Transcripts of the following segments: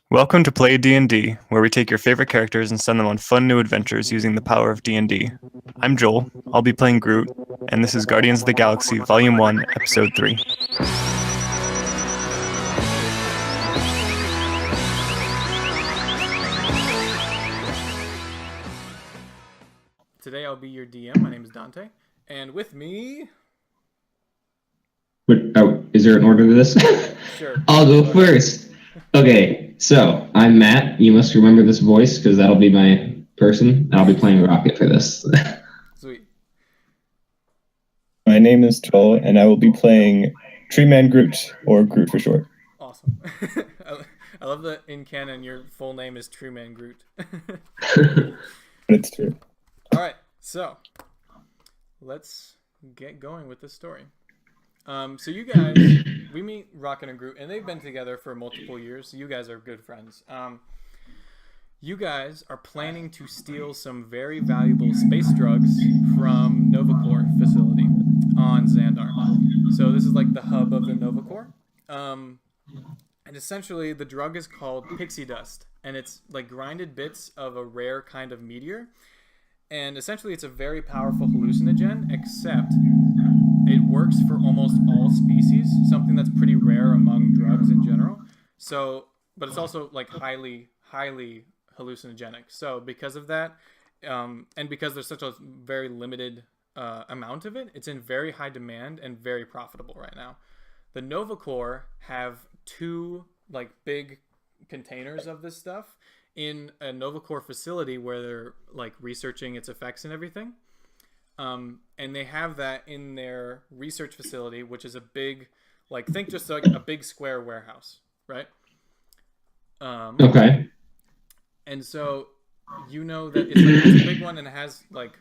Welcome to Play D&D, where we take your favorite characters and send them on fun new adventures using the power of D&D. I'm Joel, I'll be playing Groot, and this is Guardians of the Galaxy Volume 1, Episode 3. Today I'll be your DM. My name is Dante, and with me... Is there an order to this? Sure. I'll go first. Okay, so I'm Matt. You must remember this voice because that'll be my person. I'll be playing Rocket for this. Sweet. My name is Joel, and I will be playing Treeman Groot, or Groot for short. Awesome. I love that in canon your full name is Trueman Groot. It's true. Alright, so let's get going with this story. So you guys, we meet Rocket and Groot, and they've been together for multiple years, so you guys are good friends. You guys are planning to steal some very valuable space drugs from Novacore facility on Xandar. So this is like the hub of the Novacore. And essentially the drug is called pixie dust, and it's like grinded bits of a rare kind of meteor. And essentially it's a very powerful hallucinogen, except it works for almost all species, something that's pretty rare among drugs in general. So, but it's also like highly hallucinogenic. So because of that, and because there's such a very limited amount of it, it's in very high demand and very profitable right now. The Novacore have two like big containers of this stuff in a Novacore facility where they're like researching its effects and everything. And they have that in their research facility, which is a big, like, think just like a big square warehouse, right? Okay. And so you know that it's a big one, and it has like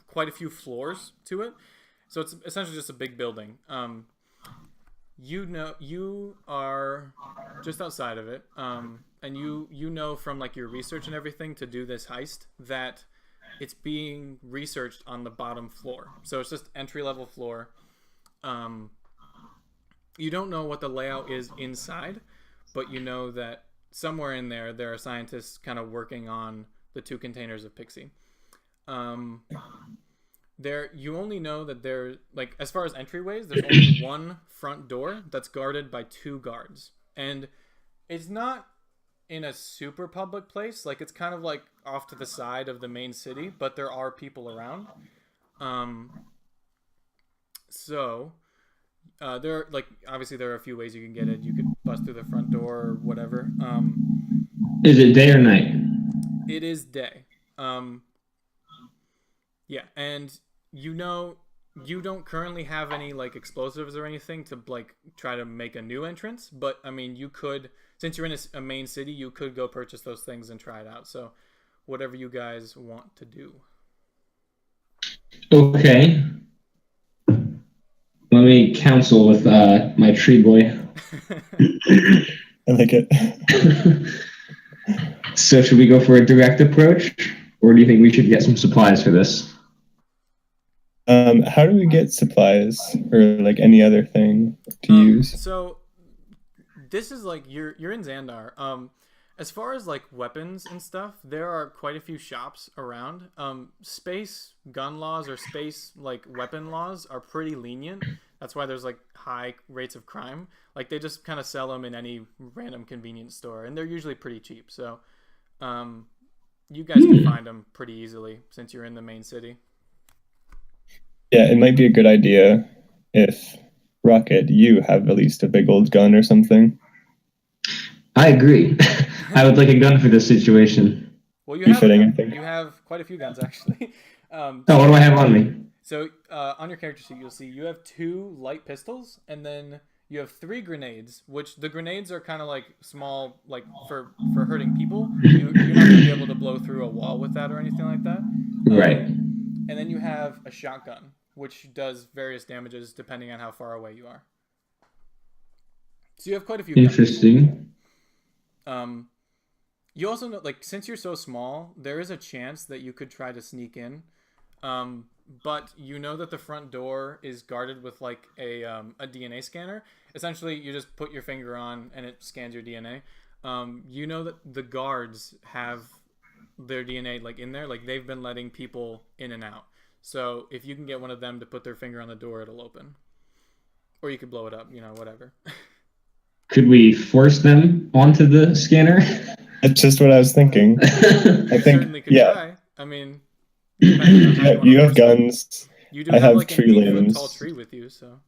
quite a few floors to it. So it's essentially just a big building. You are just outside of it, and you know from like your research and everything to do this heist that it's being researched on the bottom floor. So it's just entry-level floor. You don't know what the layout is inside, but you know that somewhere in there are scientists kind of working on the two containers of Pixie. You only know that there, like, as far as entryways, there's only one front door that's guarded by two guards. And it's not in a super public place, like it's kind of like off to the side of the main city, but there are people around. There are, like, obviously there are a few ways you can get it. You could bust through the front door or whatever. Is it day or night? It is day. Yeah, and you know you don't currently have any like explosives or anything to like try to make a new entrance, but I mean you could, since you're in a main city, you could go purchase those things and try it out. So whatever you guys want to do. Okay. Let me counsel with my tree boy. I like it. So should we go for a direct approach, or do you think we should get some supplies for this? How do we get supplies or like any other thing to use? So this is like you're in Xandar. As far as like weapons and stuff, there are quite a few shops around. Space gun laws or space like weapon laws are pretty lenient. That's why there's like high rates of crime. Like they just kind of sell them in any random convenience store, and they're usually pretty cheap. So you guys can find them pretty easily since you're in the main city. Yeah, it might be a good idea if, Rocket, you have at least a big old gun or something. I agree. I would like a gun for this situation. Well, I think. You have quite a few guns actually. What do I have on me? So on your character sheet, you'll see you have 2 light pistols, and then you have 3 grenades, which the grenades are kind of like small, like for hurting people. You're not going to be able to blow through a wall with that or anything like that. Right. And then you have a shotgun, which does various damages depending on how far away you are. So you have quite a few guns. Interesting. You also know, like, since you're so small, there is a chance that you could try to sneak in. But you know that the front door is guarded with like a DNA scanner. Essentially, you just put your finger on and it scans your DNA. you know that the guards have their DNA like in there, like they've been letting people in and out. So if you can get one of them to put their finger on the door, it'll open. Or you could blow it up, whatever. Could we force them onto the scanner? That's just what I was thinking. I think, Certainly could yeah. try. I mean, depending on how you You wanna have force it. guns. You do I have have like an tree 8-foot limbs. tall tree with you, so.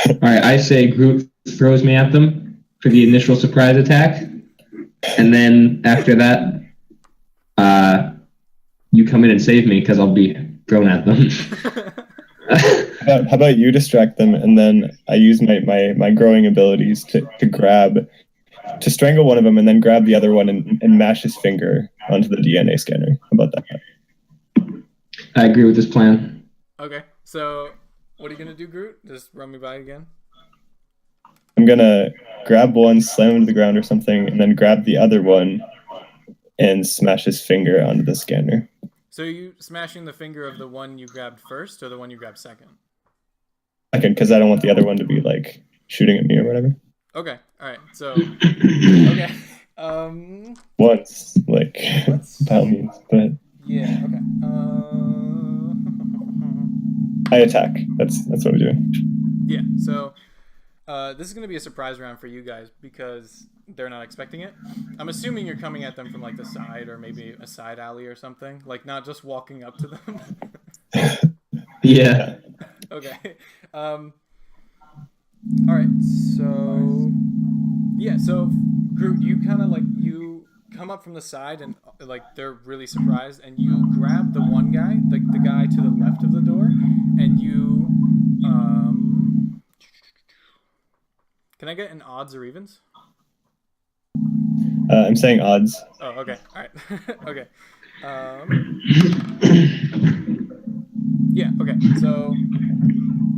All right, I say Groot throws me at them for the initial surprise attack, and then after that, you come in and save me because I'll be thrown at them. How about you distract them, and then I use my growing abilities to strangle one of them, and then grab the other one and mash his finger onto the DNA scanner. How about that? I agree with this plan. Okay, so what are you gonna do, Groot? Just run me by again. I'm gonna grab one, slam him to the ground or something, and then grab the other one and smash his finger onto the scanner. So are you smashing the finger of the one you grabbed first, or the one you grabbed second? Second, because I don't want the other one to be like shooting at me or whatever. Okay, all right. So okay, Once, like by all means, but yeah, okay. I attack. That's what we're doing. Yeah. So this is gonna be a surprise round for you guys because they're not expecting it. I'm assuming you're coming at them from like the side or maybe a side alley or something, like not just walking up to them. Yeah. Okay. All right. So yeah. So Groot, you kind of like you come up from the side and like they're really surprised, and you grab the one guy, like the guy to the left of the door, and you Can I get an odds or evens? I'm saying odds. Oh, okay. All right. Okay. Yeah. Okay. So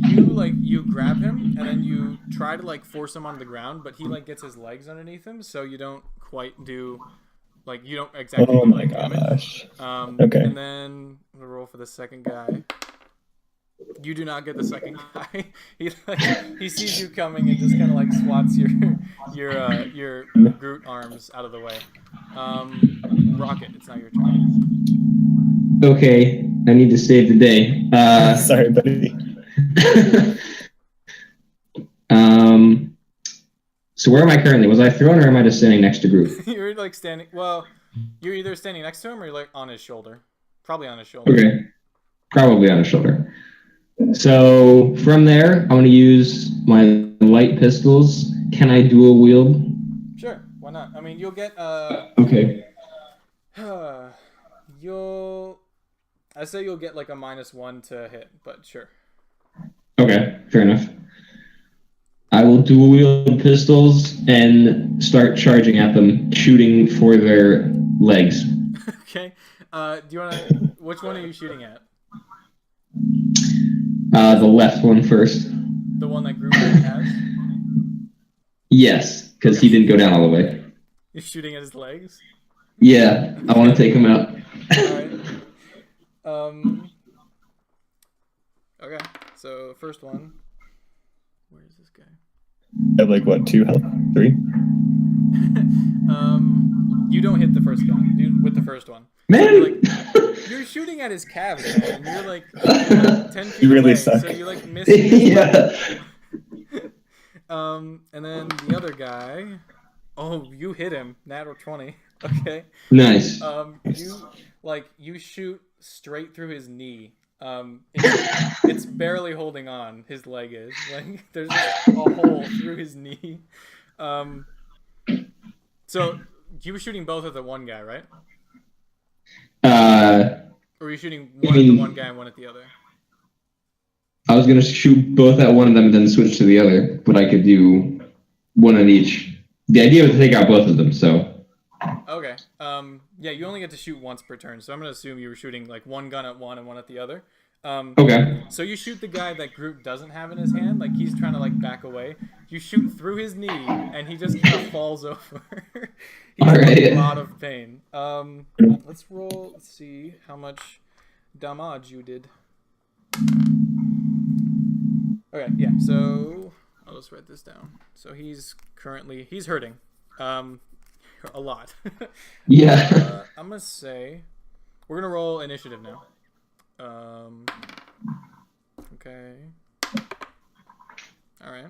you grab him and then you try to like force him on the ground, but he like gets his legs underneath him, so you don't quite do like you don't exactly Oh do my like damage. gosh. Okay. And then I'm gonna roll for the second guy. You do not get the second guy. He sees you coming and just kind of like swats your Groot arms out of the way. Rocket, it's not your turn. Okay, I need to save the day. Sorry, buddy. So where am I currently? Was I thrown or am I just standing next to Groot? You're like standing. Well, you're either standing next to him or you're like on his shoulder. Probably on his shoulder. Okay, probably on his shoulder. So from there, I'm going to use my light pistols. Can I dual wield? Sure, why not? I mean, you'll get Okay. I say you'll get like a -1 to hit, but sure. Okay, fair enough. I will dual wield pistols and start charging at them, shooting for their legs. Okay. Do you want to? Which one are you shooting at? The left one first. The one that Groot has? Yes, because he didn't go down all the way. You're shooting at his legs? Yeah, I want to take him out. Alright. Okay, so first one. Where is this guy? I have like what, 2 health? 3? You don't hit the first guy with the first one. Man! You're shooting at his calves, man. You're like 10 feet You really away, suck. so you like miss. Yeah. And then the other guy. Oh, you hit him. Natural 20. Okay. Nice. You shoot straight through his knee. It's barely holding on. His leg is like there's just a hole through his knee. So you were shooting both at the one guy, right? Or were you shooting one at the one guy and one at the other? I was gonna shoot both at one of them and then switch to the other, but I could do one at each. The idea was to take out both of them, so. Okay. Yeah, you only get to shoot once per turn, so I'm gonna assume you were shooting like one gun at one and one at the other. Okay. So you shoot the guy that Groot doesn't have in his hand, like he's trying to like back away. You shoot through his knee, and he just kind of falls over. He's in a lot of pain. Let's roll. Let's see how much damage you did. Okay, yeah. So I'll just write this down. So he's hurting. a lot. Yeah. I'm gonna say we're gonna roll initiative now. Okay. All right.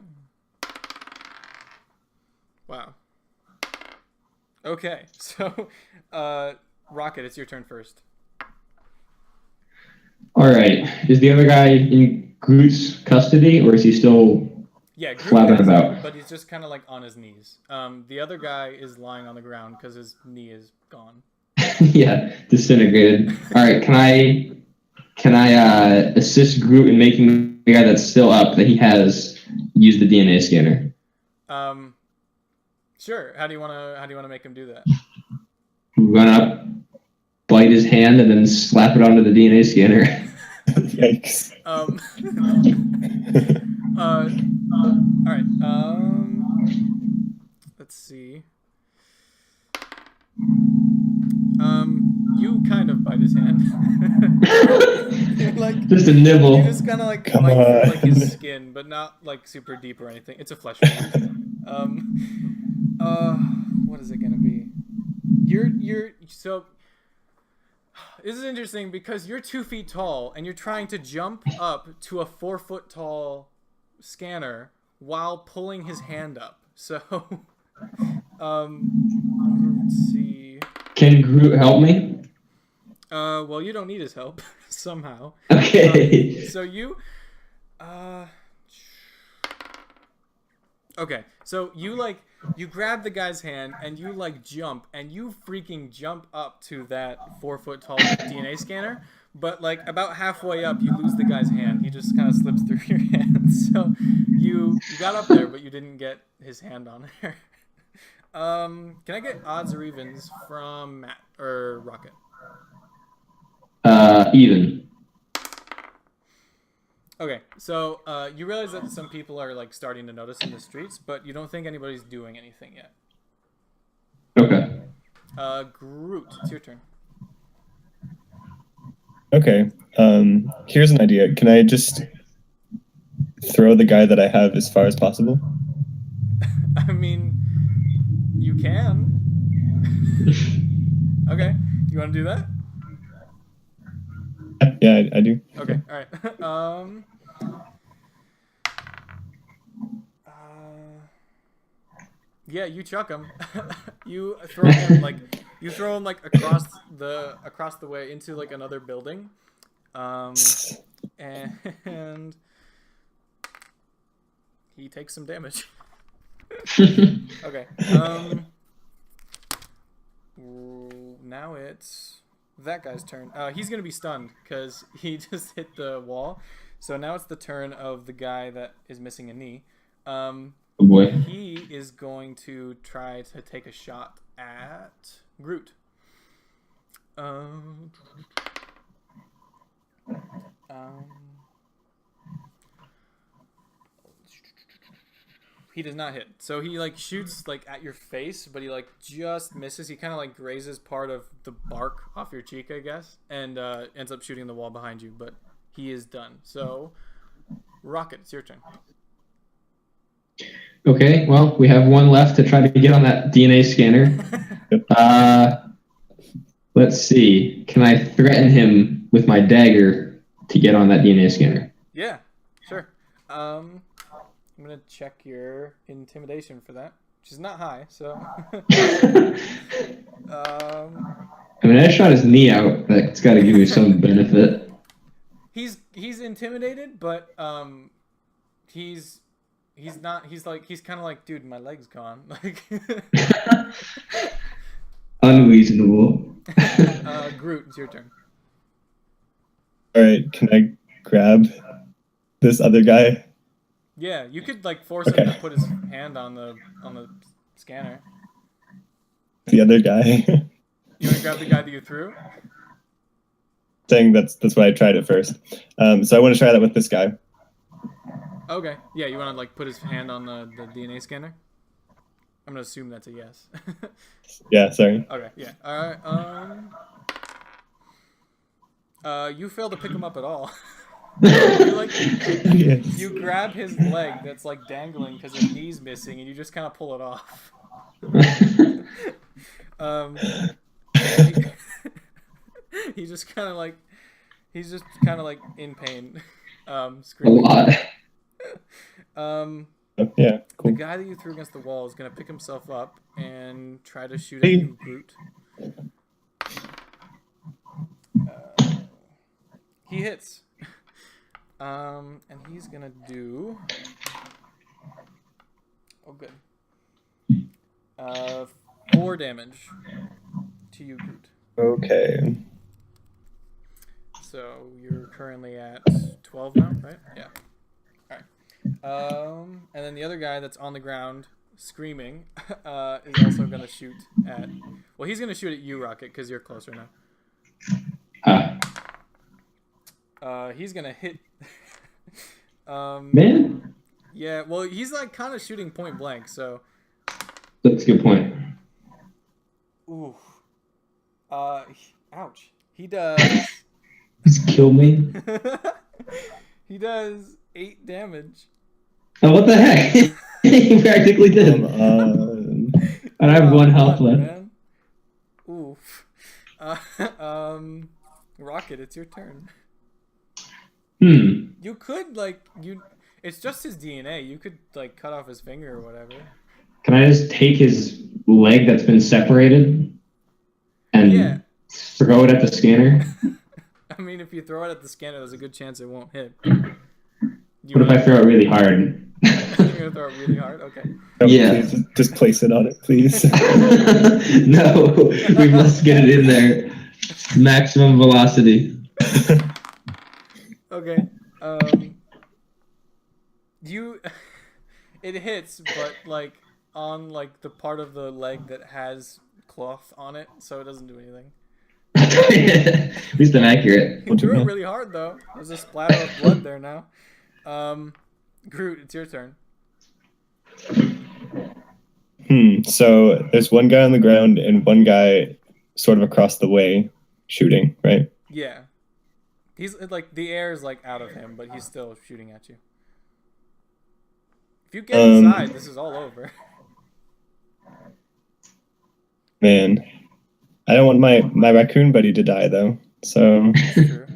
Wow. Okay, so Rocket, it's your turn first. All right. Is the other guy in Groot's custody, or is he still Yeah, Groot flapping has about? him, but he's just kind of like on his knees. The other guy is lying on the ground because his knee is gone. Yeah, disintegrated. All right. Can I assist Groot in making the guy that's still up that he has use the DNA scanner? Sure. How do you wanna make him do that? Run up, bite his hand, and then slap it onto the DNA scanner. Yikes. All right. Let's see. You kind of bite his hand. Like Just a nibble. you just kind of like Come bite through on. like his skin, but not like super deep or anything. It's a flesh wound. What is it gonna be? So this is interesting because you're 2 feet tall and you're trying to jump up to a 4 foot tall scanner while pulling his hand up. So, let's see. Can Groot help me? Well, you don't need his help somehow. Okay. So you, okay. So you grab the guy's hand and you like jump and you freaking jump up to that 4 foot tall DNA scanner. But like about halfway up, you lose the guy's hand. He just kind of slips through your hand. So you got up there, but you didn't get his hand on there. Can I get odds or evens from Matt or Rocket? Even. Okay, so you realize that some people are like starting to notice in the streets, but you don't think anybody's doing anything yet. Okay. Groot, it's your turn. Okay. Here's an idea. Can I just throw the guy that I have as far as possible? I mean, you can. Okay, you want to do that? Yeah, I do. Okay, all right. Yeah, you chuck him. You throw him like across the way into like another building, and he takes some damage. Okay. Now it's that guy's turn. He's gonna be stunned because he just hit the wall. So now it's the turn of the guy that is missing a knee. Oh boy. He is going to try to take a shot at Groot. He does not hit. So he like shoots like at your face, but he like just misses. He kind of like grazes part of the bark off your cheek, I guess, and ends up shooting the wall behind you. But he is done. So, Rocket, it's your turn. Okay, well, we have one left to try to get on that DNA scanner. Let's see. Can I threaten him with my dagger to get on that DNA scanner? Yeah, sure. I'm gonna check your intimidation for that, which is not high. So, I mean, I shot his knee out. That's got to give you some benefit. he's intimidated, but he's not. He's kind of like, dude, my leg's gone. Like, Unreasonable. Groot, it's your turn. All right. Can I grab this other guy? Yeah, you could like force him to put his hand on the scanner. The other guy. You want to grab the guy that you threw? Saying that's why I tried it first. So I want to try that with this guy. Okay. Yeah, you want to like put his hand on the DNA scanner? I'm gonna assume that's a yes. Yeah. Sorry. Okay. Yeah. All right. You fail to pick him up at all. Yes. You grab his leg that's like dangling because his knee's missing, and you just kind of pull it off. he, he just kind of like he's just kind of like in pain, A screaming. lot. Yeah, The cool. guy that you threw against the wall is gonna pick himself up and try to shoot at you, Groot. He hits. And he's gonna do. Oh, good. 4 damage to you, Groot. Okay. So you're currently at 12 now, right? Yeah. All right. And then the other guy that's on the ground screaming is also gonna shoot at. Well, he's gonna shoot at you, Rocket, because you're closer now. He's gonna hit. Man, Yeah. Well, he's like kind of shooting point blank, so. that's a good point. Ooh. Ouch. He does. Just kill me. He does 8 damage. Oh, what the heck? He practically did. Come And I have 1 health left. Man. Oof. Rocket, it's your turn. You could it's just his DNA. You could like cut off his finger or whatever. Can I just take his leg that's been separated and throw it at the scanner? I mean, if you throw it at the scanner, there's a good chance it won't hit. What if I throw it really hard? You're gonna throw it really hard? Okay. Yeah. Please, just place it on it, please. No, we must get it in there. Maximum velocity. Okay. It hits, but like on like the part of the leg that has cloth on it, so it doesn't do anything. At least I'm accurate. You threw it really hard though. There's a splatter of blood there now. Groot, it's your turn. So there's one guy on the ground and one guy sort of across the way shooting, right? Yeah. He's like the air is like out of him, but he's still shooting at you. If you get inside, this is all over. Man, I don't want my raccoon buddy to die though. So That's true.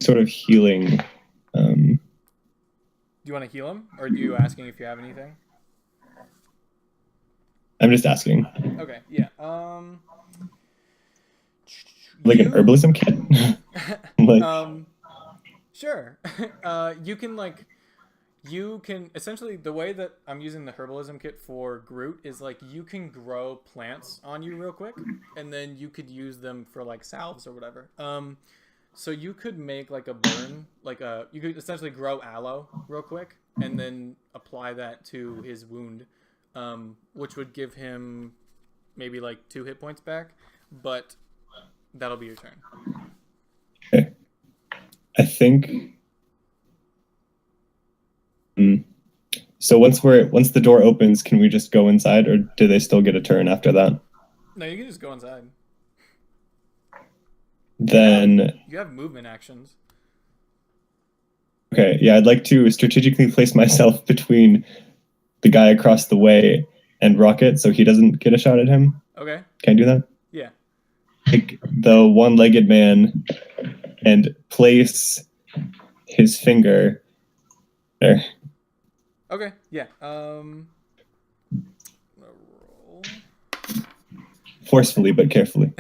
sort of healing. Do you want to heal him, or are you asking if you have anything? I'm just asking. Okay, yeah. Like an herbalism kit? Like, Sure. You can essentially, the way that I'm using the herbalism kit for Groot is like you can grow plants on you real quick, and then you could use them for like salves or whatever. So you could make like a burn, you could essentially grow aloe real quick, and then apply that to his wound, which would give him maybe like 2 hit points back, but that'll be your turn. okay. I think. So once the door opens, can we just go inside, or do they still get a turn after that? No, you can just go inside. Then You have movement actions. okay, yeah, I'd like to strategically place myself between the guy across the way and Rocket, so he doesn't get a shot at him. Okay. Can I do that? Yeah. Take the one-legged man and place his finger there. Okay. Yeah. Roll. Forcefully but carefully.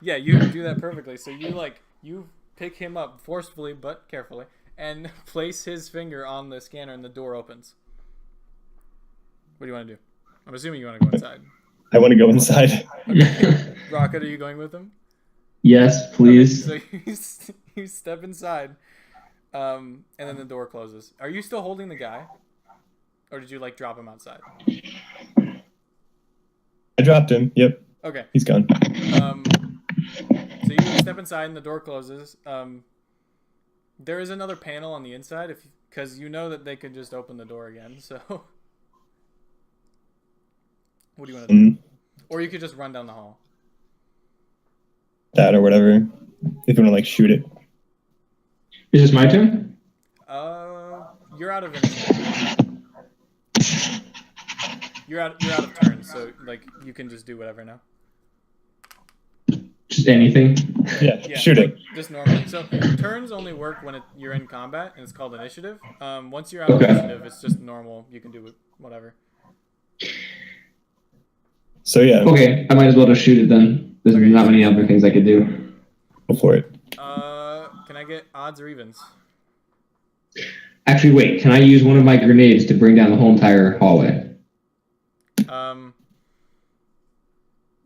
Yeah, you do that perfectly. So you pick him up forcefully but carefully and place his finger on the scanner, and the door opens. What do you want to do? I'm assuming you want to go inside. I want to go inside. Okay. Rocket, are you going with him? Yes, please. Okay, so you step inside, and then the door closes. Are you still holding the guy, or did you like drop him outside? I dropped him. Yep. Okay. He's gone. So you step inside and the door closes. There is another panel on the inside, because you know that they could just open the door again. So, what do you want to do? Or you could just run down the hall. That or whatever. If you want to like shoot it. Is this my turn? You're out of initiative. You're out of turn, so like you can just do whatever now. Just anything. Yeah, shoot it. Just normally. So turns only work when you're in combat, and it's called initiative. Once you're out of Okay. initiative, it's just normal. You can do whatever. So yeah, Okay, I might as well just shoot it then. There's not many other things I could do. go for it. Can I get odds or evens? Actually, wait. Can I use one of my grenades to bring down the whole entire hallway?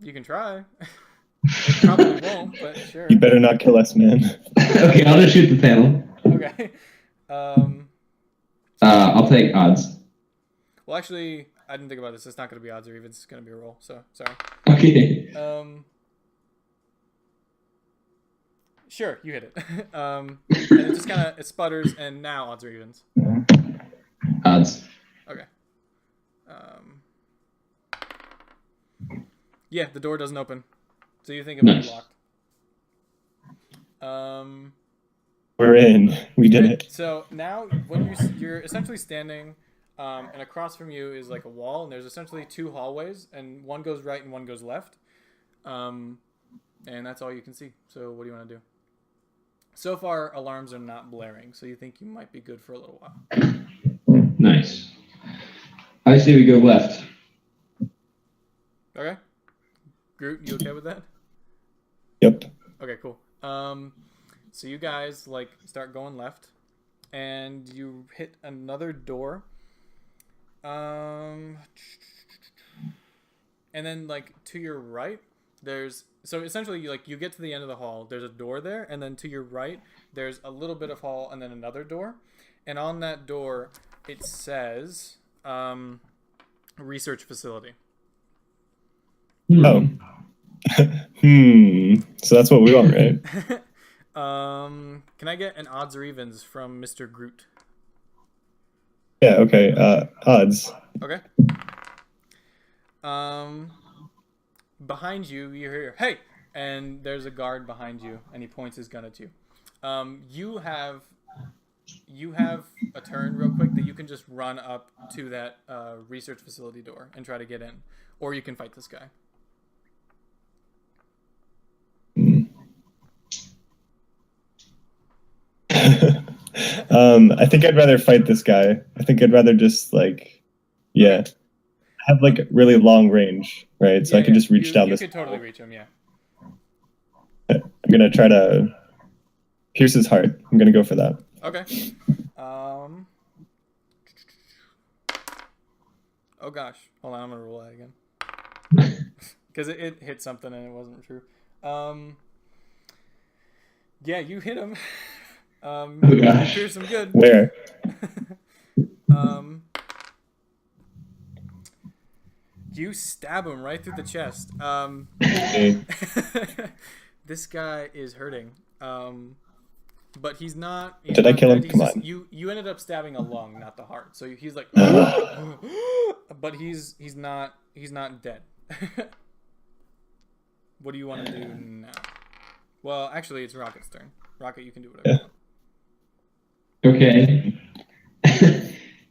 You can try. It probably won't, but sure. You better not kill us, man. Okay, I'll just shoot the panel. Okay. I'll take odds. Well, actually, I didn't think about this. It's not going to be odds or evens. It's going to be a roll. So sorry. Okay. Sure, you hit it. And it just kind of it sputters, and now odds or evens. Odds. Okay. Yeah, the door doesn't open, so you think it might be locked. We're in. We did it. So now, when you're essentially standing, and across from you is like a wall, and there's essentially two hallways, and one goes right and one goes left, and that's all you can see. So what do you want to do? So far, alarms are not blaring, so you think you might be good for a little while. Nice. I say we go left. Okay. Groot, you okay with that? Yep. Okay, cool. So you guys like start going left, and you hit another door. And then like to your right, there's so essentially like you get to the end of the hall. There's a door there, and then to your right, there's a little bit of hall, and then another door. And on that door, it says research facility. Oh. So that's what we want, right? Can I get an odds or evens from Mr. Groot? Yeah, okay. Odds. Okay. Behind you, you hear, hey! And there's a guard behind you, and he points his gun at you. You have a turn real quick that you can just run up to that research facility door and try to get in. Or you can fight this guy. I think I'd rather fight this guy. I think I'd rather just have like really long range, right? So I can just reach down you this. You could totally reach him, yeah. I'm gonna try to pierce his heart. I'm gonna go for that. Okay. Oh gosh, hold on, I'm gonna roll that again because it hit something and it wasn't true. Yeah, you hit him. Oh gosh. You pierce him good. Where? You stab him right through the chest. This guy is hurting. But he's not. Did I kill him? Come on. You ended up stabbing a lung, not the heart. So he's like, but he's not dead. What do you want to do now? Well, actually, it's Rocket's turn. Rocket, you can do whatever you want. Okay.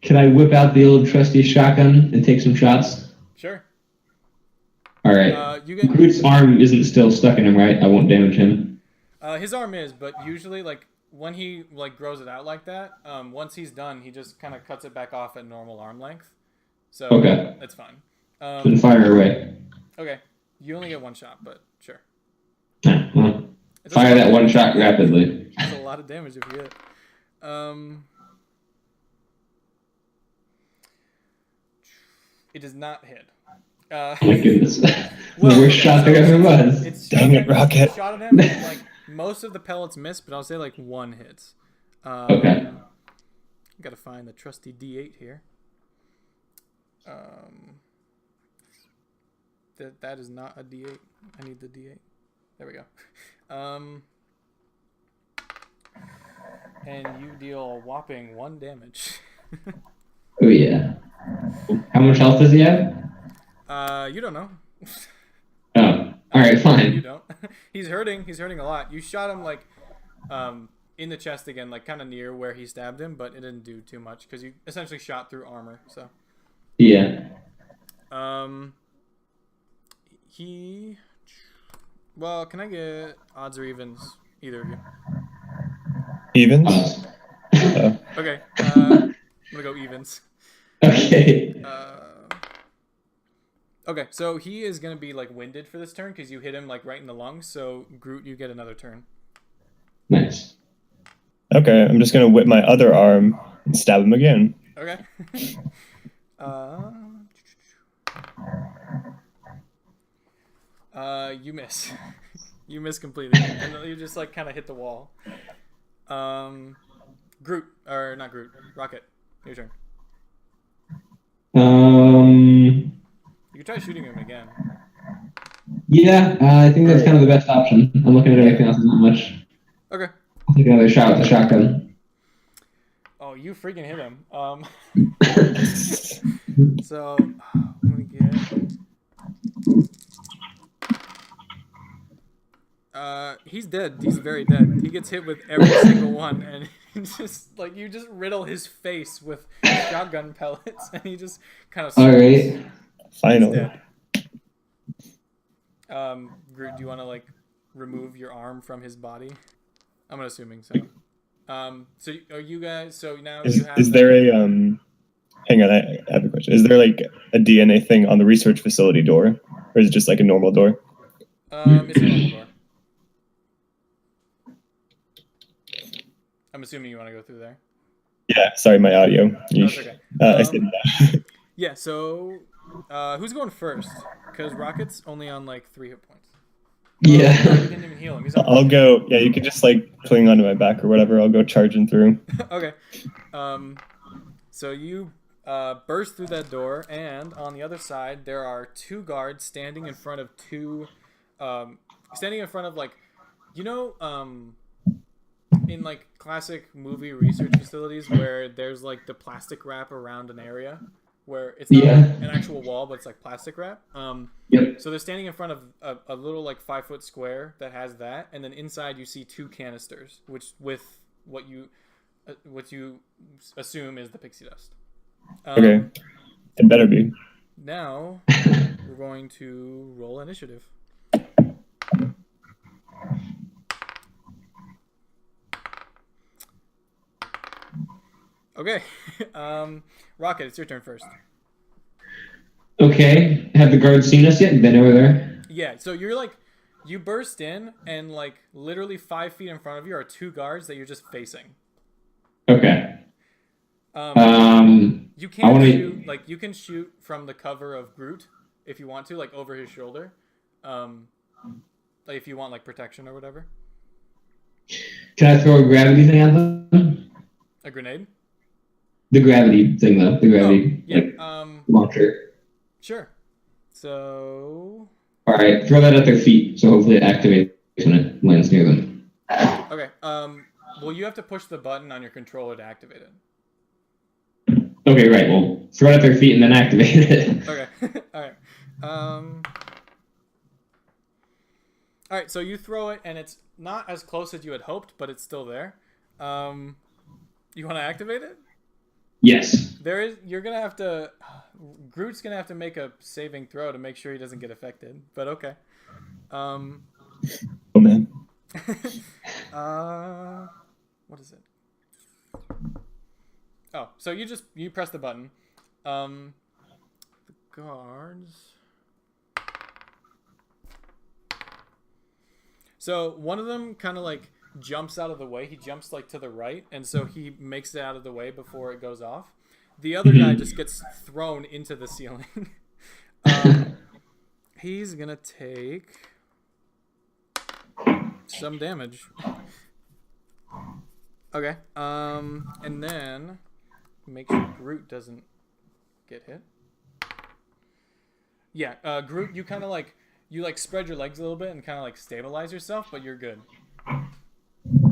Can I whip out the old trusty shotgun and take some shots? Sure. All right. Groot's arm isn't still stuck in him, right? I won't damage him. His arm is, but usually, like when he like grows it out like that, once he's done, he just kind of cuts it back off at normal arm length. So okay, that's fine. Then fire away. Okay, you only get one shot, but sure. Well, fire that one shot rapidly. That's a lot of damage if you hit. It does not hit. Oh my goodness. The worst shot there ever was. Dang it, Rocket. Shot at him, and, like, most of the pellets miss, but I'll say like one hits. Okay. Gotta find the trusty D8 here. That is not a D8. I need the D8. There we go. And you deal a whopping 1 damage. Oh yeah. How much health does he have? You don't know. Oh, all right, fine. You don't. He's hurting. He's hurting a lot. You shot him like, in the chest again, like kind of near where he stabbed him, but it didn't do too much because you essentially shot through armor. So. Yeah. Well, can I get odds or evens? Either of you. Evens? Okay. I'm gonna go evens. Okay. Okay, so he is gonna be like winded for this turn because you hit him like right in the lungs. So Groot, you get another turn. Nice. Okay, I'm just gonna whip my other arm and stab him again. Okay. You miss. You miss completely, and you just like kind of hit the wall. Groot or not Groot? Rocket, your turn. You can try shooting him again. Yeah, I think that's kind of the best option. I'm looking at everything else. There's not much. Okay. I'll take another shot with the shotgun. Oh, you freaking hit him. So I'm gonna get. He's dead. He's very dead. He gets hit with every single one, and just like you just riddle his face with shotgun pellets, and he just kind of. All right. Finally. Groot, do you want to like remove your arm from his body? I'm assuming so. So are you guys? So now you have. Is there a Hang on, I have a question. Is there like a DNA thing on the research facility door, or is it just like a normal door? It's a normal door. I'm assuming you want to go through there. Yeah, sorry, my audio. That's okay. I said that. Yeah, so who's going first? Because Rocket's only on like 3 hit points. Yeah. Oh, you didn't even heal him. He's on I'll go. Yeah, you can just like cling onto my back or whatever. I'll go charging through. Okay. So you burst through that door, and on the other side there are 2 guards standing in front of 2, standing in front of like, you know, in like classic movie research facilities where there's like the plastic wrap around an area where it's not like an actual wall, but it's like plastic wrap. Yep. So they're standing in front of a little like 5-foot square that has that, and then inside you see 2 canisters, which with what you assume is the pixie dust. Okay, it better be. Now we're going to roll initiative. Okay, Rocket, it's your turn first. Okay. Have the guards seen us yet? Been over there? Yeah, so you're like, you burst in, and like literally 5 feet in front of you are 2 guards that you're just facing. Okay. You can shoot, like you can shoot from the cover of Groot if you want to, like over his shoulder. Like if you want like protection or whatever. Can I throw a gravity thing at them? A grenade? The gravity thing, though. The gravity launcher. Sure. So. All right, throw that at their feet. So hopefully it activates when it lands near them. Okay. Well, you have to push the button on your controller to activate it. Okay, right. Well, throw it at their feet and then activate it. Okay. All right. All right. So you throw it, and it's not as close as you had hoped, but it's still there. You want to activate it? Yes. You're gonna have to. Groot's gonna have to make a saving throw to make sure he doesn't get affected. But okay. Oh man. What is it? Oh, so you press the button. The guards. So one of them kind of like jumps out of the way. He jumps like to the right, and so he makes it out of the way before it goes off. The other guy just gets thrown into the ceiling. He's gonna take some damage. Okay. And then make sure Groot doesn't get hit. Yeah, Groot, you kind of like spread your legs a little bit and kind of like stabilize yourself, but you're good.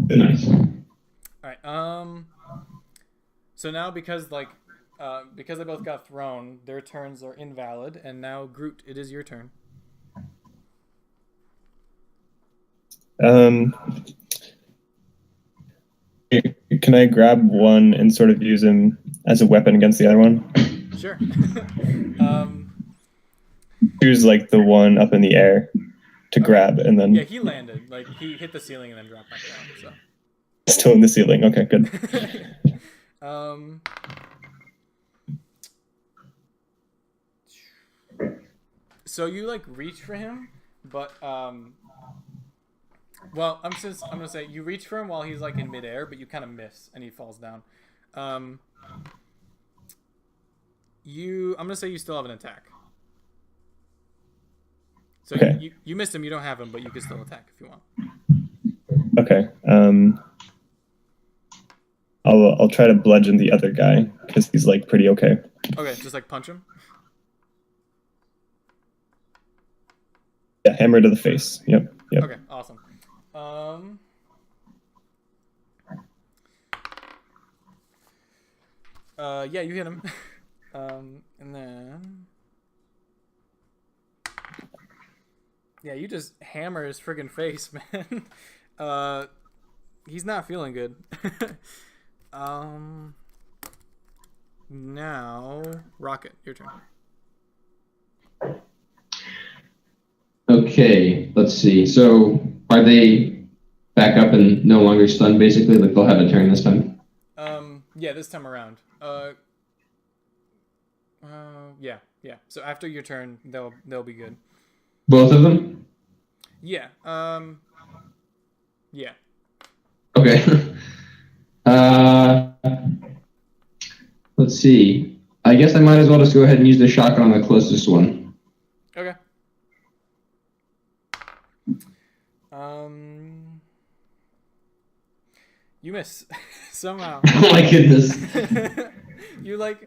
Nice. All right. So now because they both got thrown, their turns are invalid, and now Groot, it is your turn. Can I grab one and sort of use him as a weapon against the other one? Sure. choose like the one up in the air to grab, and then Yeah, he landed. Like he hit the ceiling and then dropped back down. So. still in the ceiling. Okay, good. So you like reach for him, but well, I'm gonna say you reach for him while he's like in midair, but you kind of miss and he falls down. I'm gonna say you still have an attack. So Okay. you missed him. You don't have him, but you can still attack if you want. Okay. I'll try to bludgeon the other guy because he's like pretty okay. Okay, just like punch him. Yeah, hammer to the face. Yep. Okay, awesome. Yeah, you hit him. And then yeah, you just hammer his friggin' face, man. He's not feeling good. Now Rocket, your turn. Okay, let's see. So are they back up and no longer stunned, basically? Like they'll have a turn this time? Yeah, this time around. Yeah. So after your turn, they'll be good. Both of them? Yeah. Yeah. Okay. Let's see. I guess I might as well just go ahead and use the shotgun on the closest one. Okay. You miss somehow. Oh my goodness. You're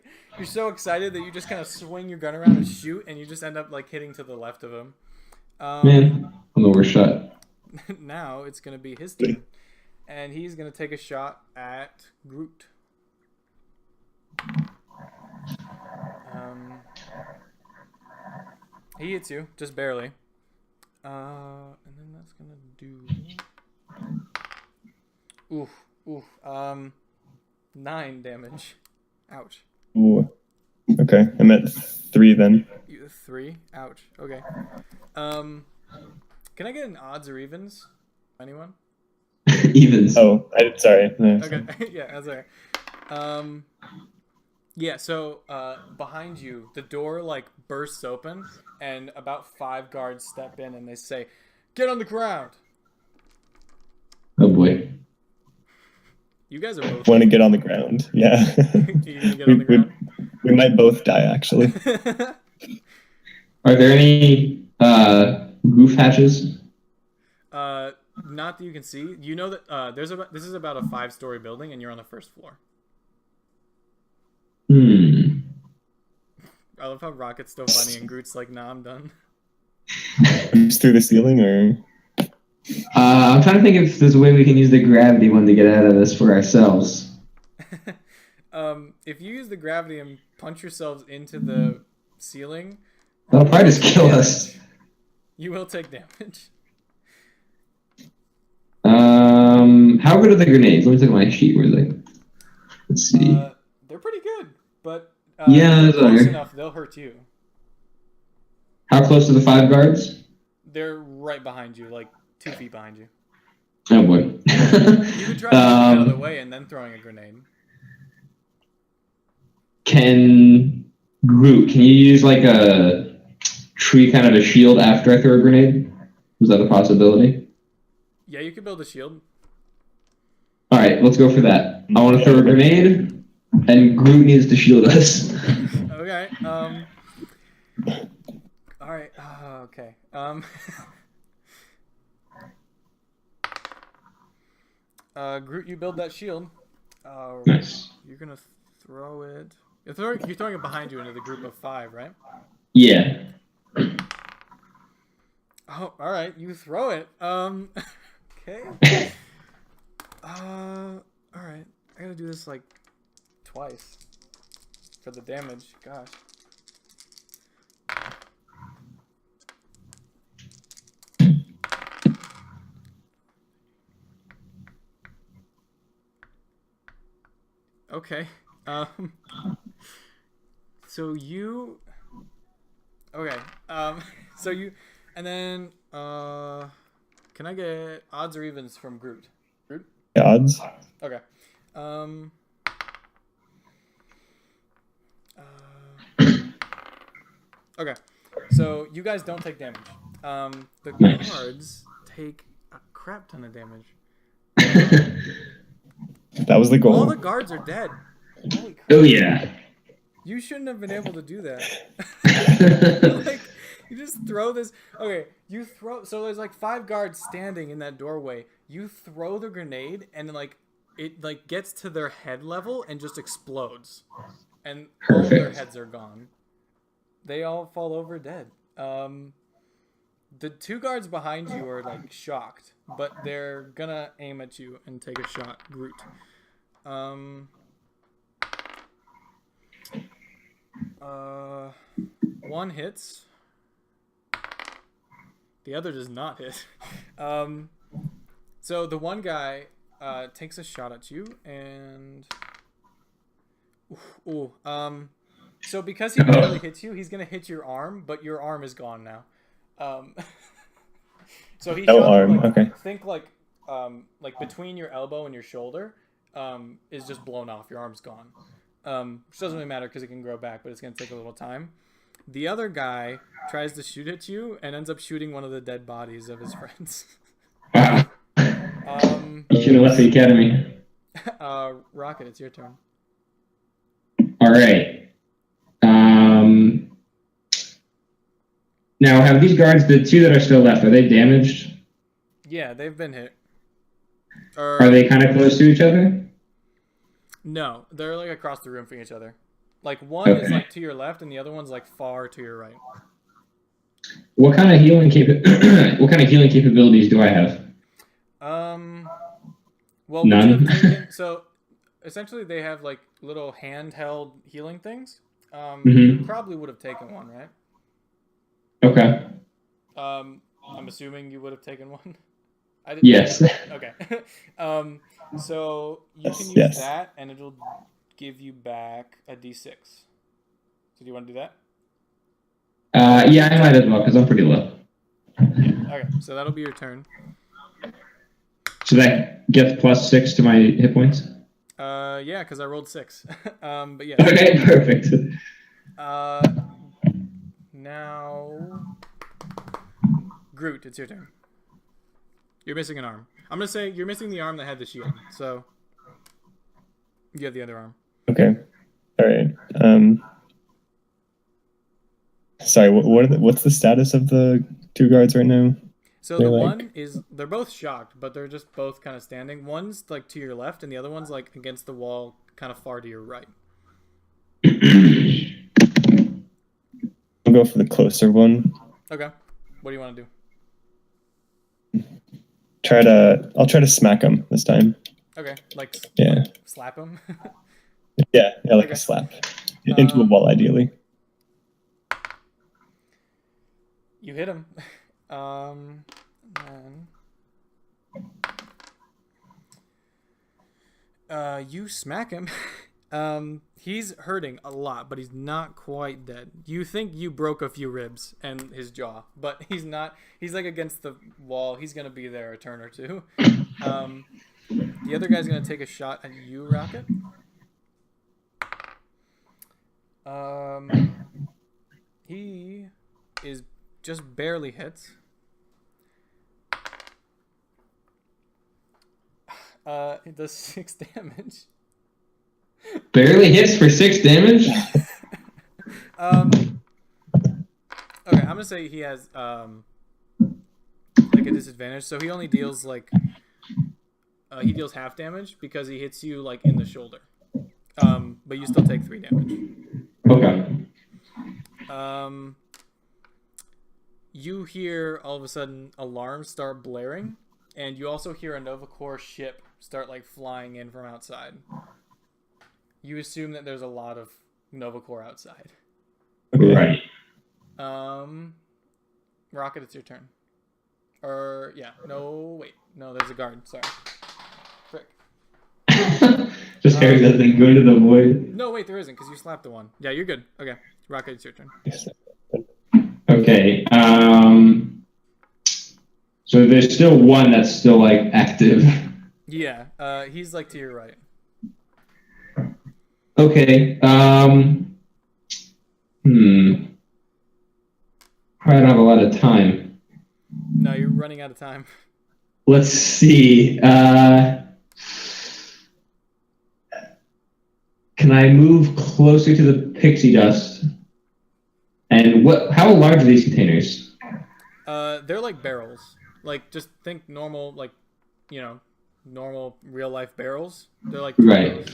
so excited that you just kind of swing your gun around and shoot, and you just end up like hitting to the left of him. Man, I'm the worst shot. Now it's gonna be his turn, and he's gonna take a shot at Groot. He hits you just barely, and then that's gonna do. Oof. 9 damage. Ouch. Ooh. Okay, I'm at 3 then. 3. Ouch. Okay. Can I get an odds or evens? Anyone? Evens. Oh, sorry. No, Okay. Yeah, that's all right. Yeah. So behind you, the door like bursts open, and about 5 guards step in, and they say, "Get on the ground." Oh boy. You guys are both. Want to get on the ground? Yeah. You gonna get on the ground? We might both die actually. Are there any roof hatches? Not that you can see. You know that this is about a 5-story building, and you're on the first floor. I love how Rocket's still funny, and Groot's like, "Nah, I'm done." Just through the ceiling, or? I'm trying to think if there's a way we can use the gravity one to get out of this for ourselves. If you use the gravity and punch yourselves into the ceiling, That'll probably just kill us. You will take damage. How good are the grenades? Let me look at my sheet really. Let's see. They're pretty good, but yeah, if they're close enough, they'll hurt you. How close to the 5 guards? They're right behind you, like 2 feet behind you. Oh boy. You could try moving out of the way and then throwing a grenade. Can you use like a tree kind of a shield after I throw a grenade? Is that a possibility? Yeah, you could build a shield. All right, let's go for that. I want to throw a grenade, and Groot needs to shield us. Okay. All right. Okay. Groot, you build that shield. Nice. You're gonna throw it. You're throwing it behind you into the group of 5, right? Yeah. Oh, all right. You throw it. Okay. All right. I gotta do this like twice for the damage. Gosh. Okay. So you. Okay. So you, and then can I get odds or evens from Groot? Groot. Odds. Okay. Okay. So you guys don't take damage. The Nice. guards take a crap ton of damage. That was the goal. All the guards are dead. Holy crap. Oh yeah. You shouldn't have been able to do that. Like, you just throw this. Okay, you throw. So there's like 5 guards standing in that doorway. You throw the grenade, and like it like gets to their head level and just explodes, and all of their Perfect. heads are gone. They all fall over dead. The 2 guards behind you are like shocked, but they're gonna aim at you and take a shot, Groot. One hits. The other does not hit. So the one guy takes a shot at you and so because he barely hits you, he's gonna hit your arm, but your arm is gone now. So he No shot arm, like, okay. think like between your elbow and your shoulder is just blown off. Your arm's gone. Which doesn't really matter because it can grow back, but it's gonna take a little time. The other guy tries to shoot at you and ends up shooting one of the dead bodies of his friends. Wow. You should have left the academy. Rocket, it's your turn. All right. Now, have these guards, the 2 that are still left, are they damaged? Yeah, they've been hit. Are they kind of close to each other? No, they're like across the room from each other. Like one is like to your left, and the other one's like far to your right. What kind of healing what kind of healing capabilities do I have? Well, None. So essentially, they have like little handheld healing things. Mhm. You probably would have taken one, right? Okay. I'm assuming you would have taken one. I didn't. Yes. Okay. So you can use Yes. that, and it'll give you back a d6. So do you want to do that? Yeah, I might as well because I'm pretty low. Yeah. Okay. So that'll be your turn. So that gets +6 to my hit points. Yeah, because I rolled 6. But yeah. Okay, perfect. Now, Groot, it's your turn. You're missing an arm. I'm gonna say you're missing the arm that had the shield. So you have the other arm. Okay. All right. Sorry. What's the status of the 2 guards right now? So They're the like- one is they're both shocked, but they're just both kind of standing. One's like to your left, and the other one's like against the wall, kind of far to your right. I'll go for the closer one. Okay. What do you want to do? I'll try to smack him this time. Okay, like Yeah. slap him. Yeah, like Okay. a slap. Into a wall, ideally. You hit him. And you smack him. He's hurting a lot, but he's not quite dead. You think you broke a few ribs and his jaw, but he's not. He's like against the wall. He's gonna be there a turn or two. The other guy's gonna take a shot at you, Rocket. He is just barely hits. It does 6 damage. Barely hits for 6 damage? Okay, I'm gonna say he has like a disadvantage, so he only deals like he deals half damage because he hits you like in the shoulder. But you still take 3 damage. Okay. You hear all of a sudden alarms start blaring, and you also hear a Nova Corps ship start like flying in from outside. You assume that there's a lot of Nova Corps outside. Okay. Right. Rocket, it's your turn. Or yeah, no, wait, no, there's a guard. Sorry, frick. Just carry that thing, go into the void. No, wait, there isn't because you slapped the one. Yeah, you're good. Okay, Rocket, it's your turn. Okay. So there's still one that's still like active. Yeah, he's like to your right. Okay. Probably don't have a lot of time. No, you're running out of time. Let's see. Can I move closer to the pixie dust? And how large are these containers? They're like barrels. Like, just think normal, like, normal real life barrels. They're like Right.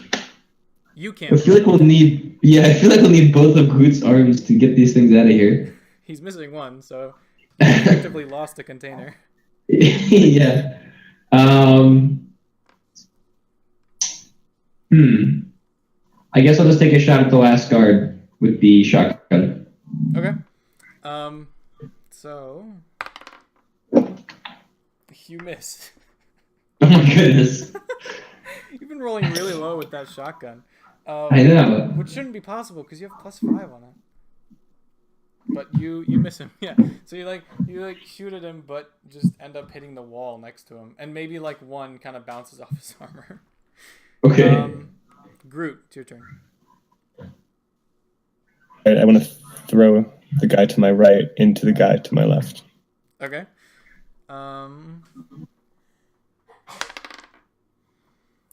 You can't. I feel like we'll need. Yeah, I feel like we'll need both of Groot's arms to get these things out of here. He's missing one, so he's effectively lost a container. Yeah. I guess I'll just take a shot at the last guard with the shotgun. Okay. So you missed. Oh my goodness. You've been rolling really low with that shotgun. I know. Which shouldn't be possible because you have +5 on it. But you miss him, yeah. So you shoot at him, but just end up hitting the wall next to him, and maybe like one kind of bounces off his armor. Okay. Groot, it's your turn. I want to throw the guy to my right into the guy to my left. Okay.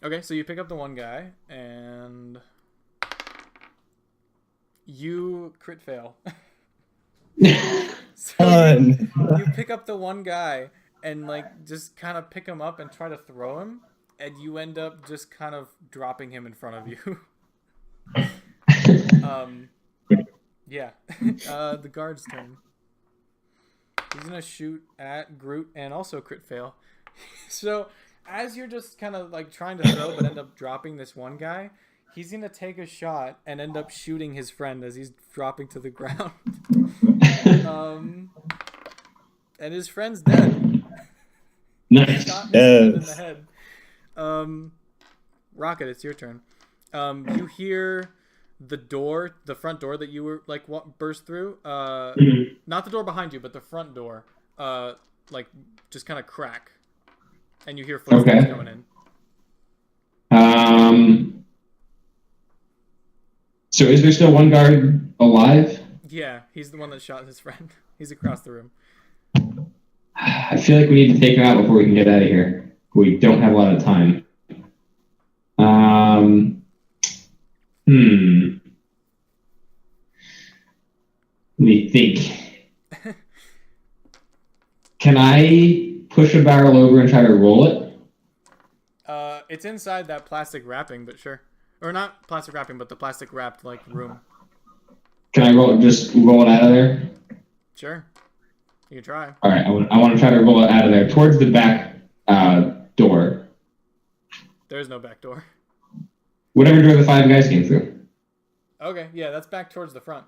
Okay, so you pick up the one guy, and you crit fail. So you pick up the one guy and like just kind of pick him up and try to throw him, and you end up just kind of dropping him in front of you. Yeah. The guard's turn. He's gonna shoot at Groot and also crit fail. So as you're just kind of like trying to throw but end up dropping this one guy, he's gonna take a shot and end up shooting his friend as he's dropping to the ground. And his friend's dead. Nice. Shot his friend in the head. Rocket, it's your turn. You hear the front door that you were like burst through. Not the door behind you, but the front door. Like just kind of crack, and you hear footsteps coming in. So is there still one guard alive? Yeah, he's the one that shot his friend. He's across the room. I feel like we need to take him out before we can get out of here. We don't have a lot of time. Let me think. Can I push a barrel over and try to roll it? It's inside that plastic wrapping, but sure. Or not plastic wrapping, but the plastic wrapped like room. Can I just roll it out of there? Sure. You can try. All right, I want to try to roll it out of there towards the back door. There's no back door. Whatever door the 5 guys came through. Okay, yeah, that's back towards the front.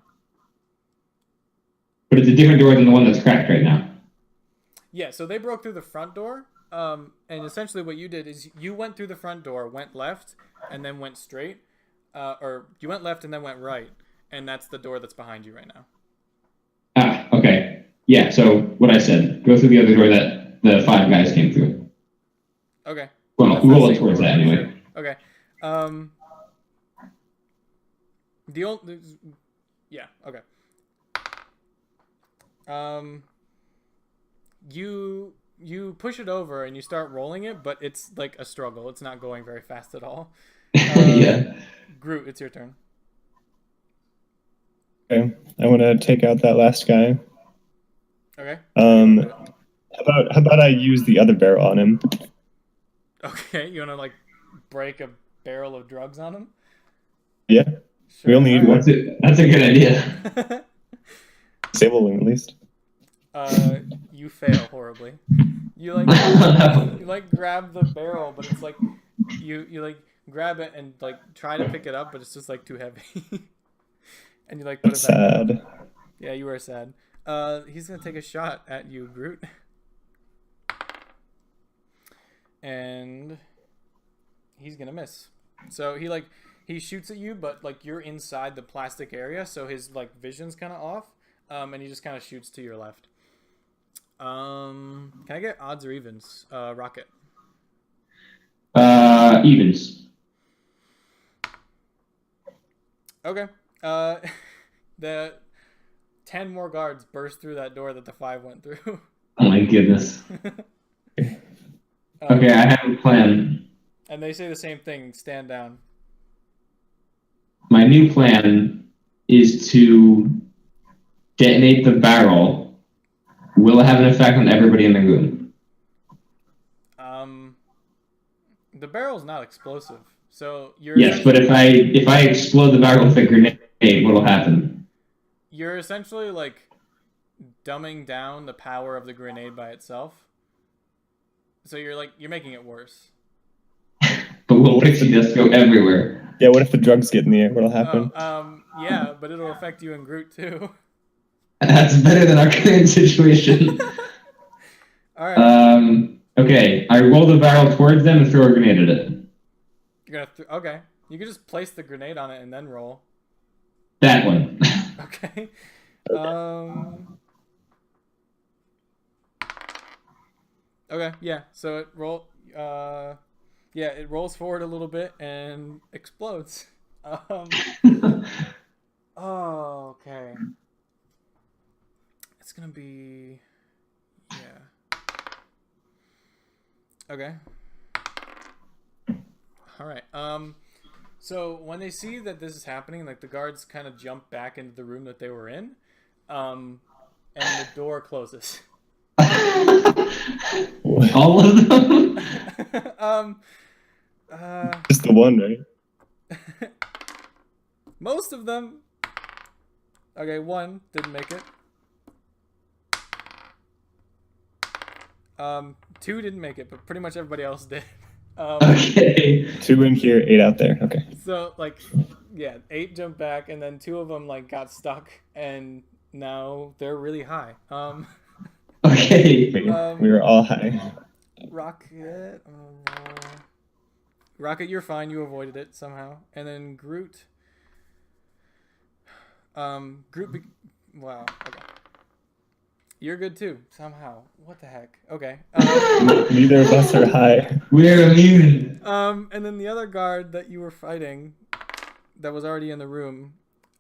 But it's a different door than the one that's cracked right now. Yeah, so they broke through the front door, and essentially what you did is you went through the front door, went left, and then went straight. Or you went left and then went right, and that's the door that's behind you right now. Ah, okay. Yeah, so what I said. Go through the other door that the 5 guys came through. Okay. Well, roll it towards that anyway. Sure. Okay. Yeah, okay. You push it over and you start rolling it, but it's like a struggle. It's not going very fast at all. Yeah. Groot, it's your turn. Okay, I want to take out that last guy. Okay. How about I use the other barrel on him? Okay, you want to like break a barrel of drugs on him? Yeah. Sure. We only need one. That's a good idea. Disable him at least. You fail horribly. You like grab the barrel, but it's like you like grab it and like try to pick it up, but it's just like too heavy. And you like put That's it back sad. down. Yeah, you are sad. He's gonna take a shot at you, Groot. And he's gonna miss. So he shoots at you, but like you're inside the plastic area, so his like vision's kind of off. and he just kind of shoots to your left. Can I get odds or evens? Rocket. Evens. Okay. The 10 more guards burst through that door that the 5 went through. Oh my goodness. Okay, I have a plan. And they say the same thing, stand down. My new plan is to detonate the barrel. Will it have an effect on everybody in the room? The barrel's not explosive, so you're... Yes, but if I explode the barrel with a grenade, what'll happen? You're essentially, like, dumbing down the power of the grenade by itself. So you're making it worse. But will pixie dust go everywhere? Yeah, what if the drugs get in the air? What'll happen? Yeah, but it'll affect you and Groot, too. That's better than our current situation. Alright. Okay, I roll the barrel towards them and throw a grenade at it. You're gonna... Okay. You can just place the grenade on it and then roll. That one. Okay. Okay, yeah. So it it rolls forward a little bit and explodes. Oh, okay. It's gonna be... Yeah. Okay. Alright, so when they see that this is happening, like, the guards kind of jump back into the room that they were in, and the door closes. All of them? Just the one, right? Most of them. Okay, 1 didn't make it. 2 didn't make it, but pretty much everybody else did. Okay. 2 in here, 8 out there. Okay. So, like, yeah, 8 jumped back, and then 2 of them, like, got stuck, and now they're really high. Okay. We were all high. Rocket, you're fine. You avoided it somehow. And then Groot. Wow. Okay. You're good too, somehow. What the heck? Okay. Neither of us are high. We're immune. And then the other guard that you were fighting, that was already in the room,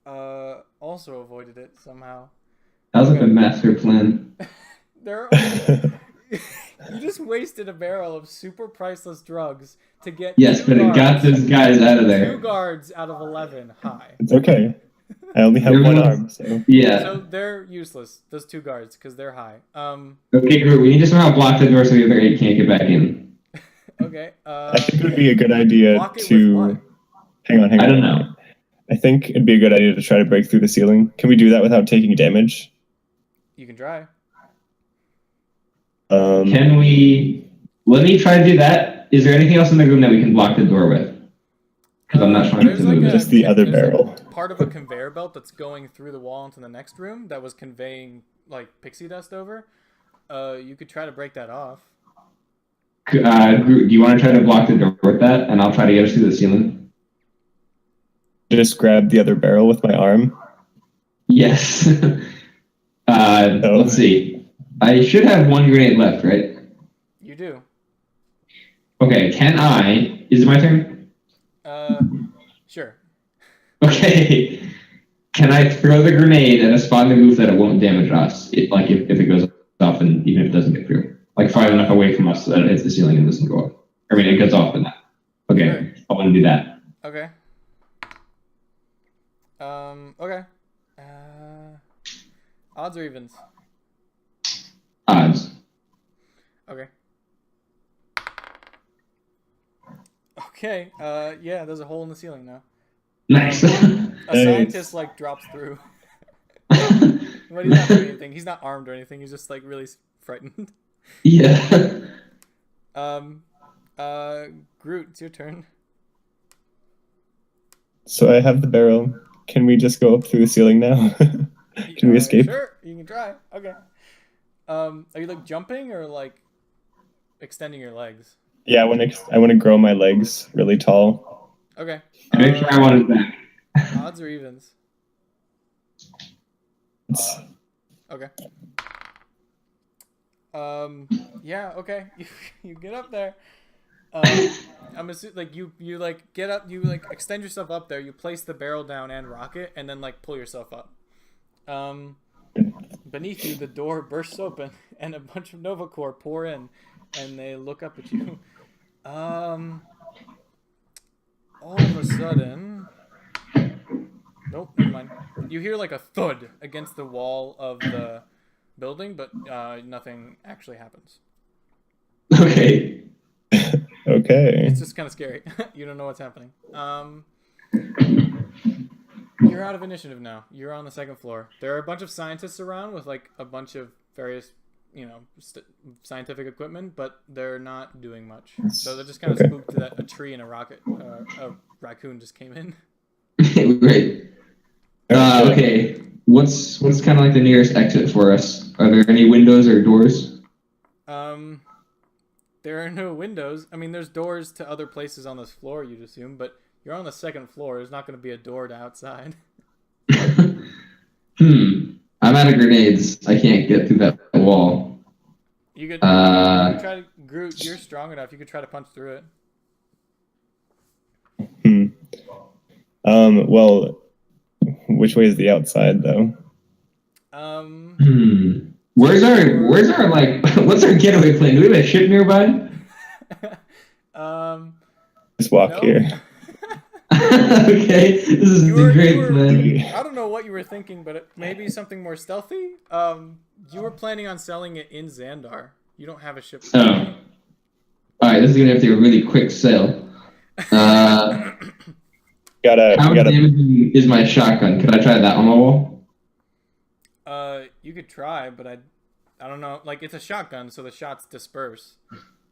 also avoided it somehow. That was like a master plan. You just wasted a barrel of super priceless drugs to get Yes, but it got those guys out of there. 2 guards out of 11 high. It's okay. I only have one arm, so... Yeah. So they're useless, those 2 guards, because they're high. Okay, Groot, we need to somehow block the door so the other 8 can't get back in. Okay. I think it would be a good idea block it to... with what? Hang on. I don't know. I think it'd be a good idea to try to break through the ceiling. Can we do that without taking damage? You can try. Can we... Let me try to do that. Is there anything else in the room that we can block the door with? Because I'm not trying to move it. Just the other barrel. Part of a conveyor belt that's going through the wall into the next room that was conveying, like, pixie dust over. You could try to break that off. Groot, do you want to try to block the door with that? And I'll try to get us through the ceiling. Just grab the other barrel with my arm? Yes. Let's see. I should have 1 grenade left, right? You do. Okay, can I... Is it my turn? Sure. Okay. Can I throw the grenade at a spot in the roof that it won't damage us? If it goes off and even if it doesn't get through. Like far enough away from us so that it hits the ceiling and doesn't go off. I mean, it goes off in that. Okay, Sure. I want to do that. Okay. Okay. Odds or evens? Odds. Okay. Okay. Yeah, there's a hole in the ceiling now. Nice. A scientist, like, drops through. But he's not doing anything. He's not armed or anything. He's just, like, really frightened. Yeah. Groot, it's your turn. So I have the barrel. Can we just go up through the ceiling now? Can we escape? Sure, you can try. Okay. Are you, like, jumping or, like, extending your legs? Yeah, I want to grow my legs really tall. Okay. Make sure I want it back. Odds or evens? Okay. Yeah, okay. You get up there. I'm assuming like you like get up, you like extend yourself up there, you place the barrel down and rocket, and then like pull yourself up. Beneath you, the door bursts open, and a bunch of Nova Corps pour in, and they look up at you. All of a sudden, nope, never mind. You hear like a thud against the wall of the building, but nothing actually happens. Okay. Okay. It's just kind of scary. You don't know what's happening. You're out of initiative now. You're on the second floor. There are a bunch of scientists around with like a bunch of various, scientific equipment, but they're not doing much. So they're just kind of spooked that a tree and a raccoon just came in. Great. Okay. What's kind of like the nearest exit for us? Are there any windows or doors? There are no windows. I mean, there's doors to other places on this floor, you'd assume, but you're on the second floor. There's not going to be a door to outside. I'm out of grenades. I can't get through that wall. You could try to, Groot, you're strong enough. You could try to punch through it. Well, which way is the outside though? Where's our like what's our getaway plan? Do we have a ship nearby? Just walk here. Okay, this is the great plan. I don't know what you were thinking, but maybe something more stealthy. You were planning on selling it in Xandar. You don't have a ship. Oh. Alright, this is gonna have to be a really quick sale. How damaging is my shotgun? Could I try that on the wall? You could try, but I don't know. Like, it's a shotgun, so the shots disperse.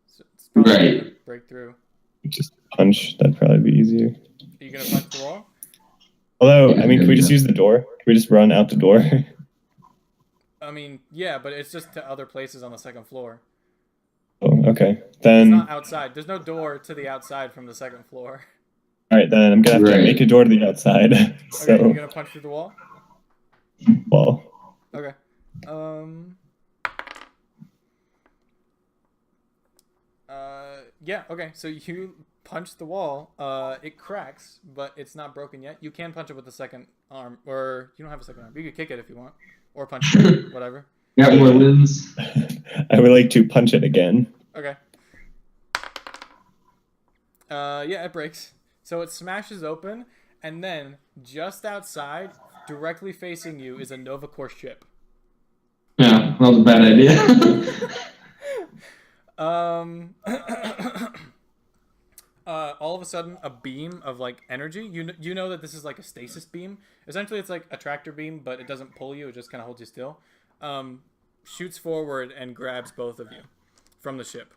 So it's probably gonna break through. Just punch. That'd probably be easier. Are you gonna punch the wall? Although, I mean, can we just use the door? Can we just run out the door? I mean, yeah, but it's just to other places on the second floor. Oh, okay. Then it's not outside. There's no door to the outside from the second floor. All right, then I'm gonna have to make a door to the outside. So okay, you're gonna punch through the wall? Wall. Okay. Yeah, okay, so you punch the wall. It cracks, but it's not broken yet. You can punch it with the second arm, or you don't have a second arm. You could kick it if you want, or punch it, whatever. Got more limbs. I would like to punch it again. Okay. Yeah, it breaks. So it smashes open, and then just outside, directly facing you, is a Nova Corps ship. Yeah, that was a bad idea. All of a sudden, a beam of like energy. You know that this is like a stasis beam. Essentially, it's like a tractor beam, but it doesn't pull you. It just kind of holds you still. Shoots forward and grabs both of you from the ship.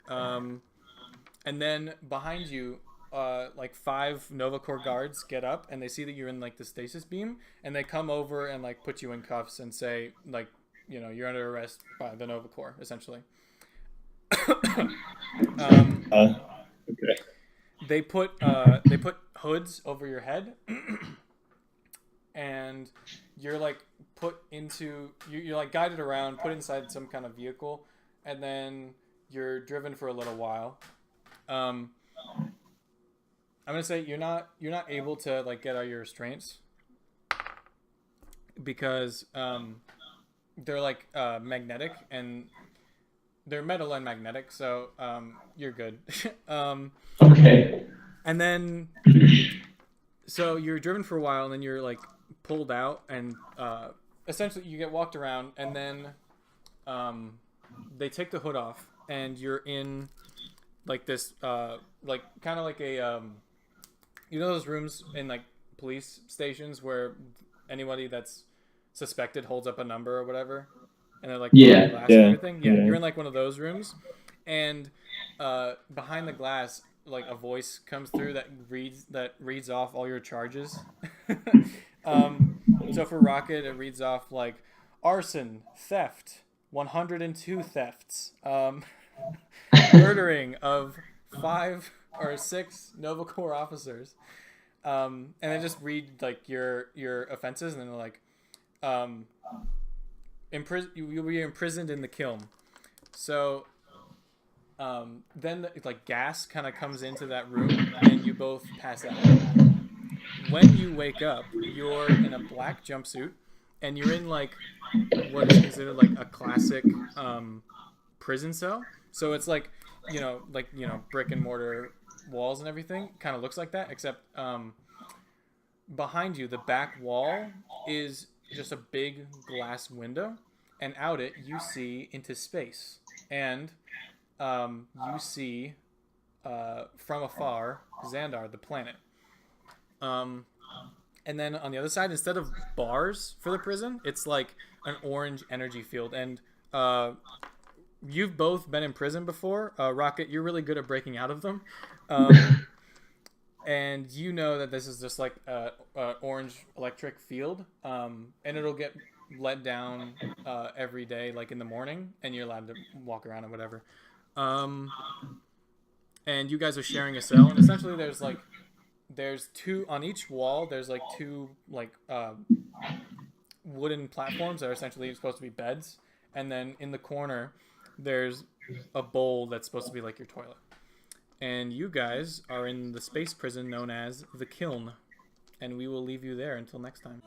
And then behind you, like 5 Nova Corps guards get up and they see that you're in like the stasis beam, and they come over and like put you in cuffs and say like, you're under arrest by the Nova Corps, essentially. Okay. They put hoods over your head, and you're like you're like guided around, put inside some kind of vehicle, and then you're driven for a little while. I'm gonna say you're not able to like get out your restraints because they're like magnetic, and they're metal and magnetic, so you're good. Okay. And then so you're driven for a while, and then you're like pulled out, and essentially you get walked around, and then they take the hood off, and you're in like this like kind of like a those rooms in like police stations where anybody that's suspected holds up a number or whatever, and they're like glass and everything. Yeah, you're in like one of those rooms, and behind the glass, like a voice comes through that reads off all your charges. So for Rocket, it reads off like arson, theft, 102 thefts, murdering of 5 or 6 Nova Corps officers, and they just read like your offenses, and then they're like, you'll be imprisoned in the kiln. So then like gas kind of comes into that room and you both pass out. When you wake up, you're in a black jumpsuit and you're in like what is considered like a classic prison cell. So it's like brick and mortar walls and everything kind of looks like that, except behind you, the back wall is just a big glass window, and out it you see into space, and you see from afar Xandar, the planet. And then on the other side, instead of bars for the prison, it's like an orange energy field. And you've both been in prison before. Rocket, you're really good at breaking out of them. And you know that this is just like an orange electric field. And it'll get let down every day, like in the morning, and you're allowed to walk around or whatever. And you guys are sharing a cell. And essentially there's two on each wall. There's like two like wooden platforms that are essentially supposed to be beds, and then in the corner there's a bowl that's supposed to be like your toilet. And you guys are in the space prison known as the Kiln, and we will leave you there until next time.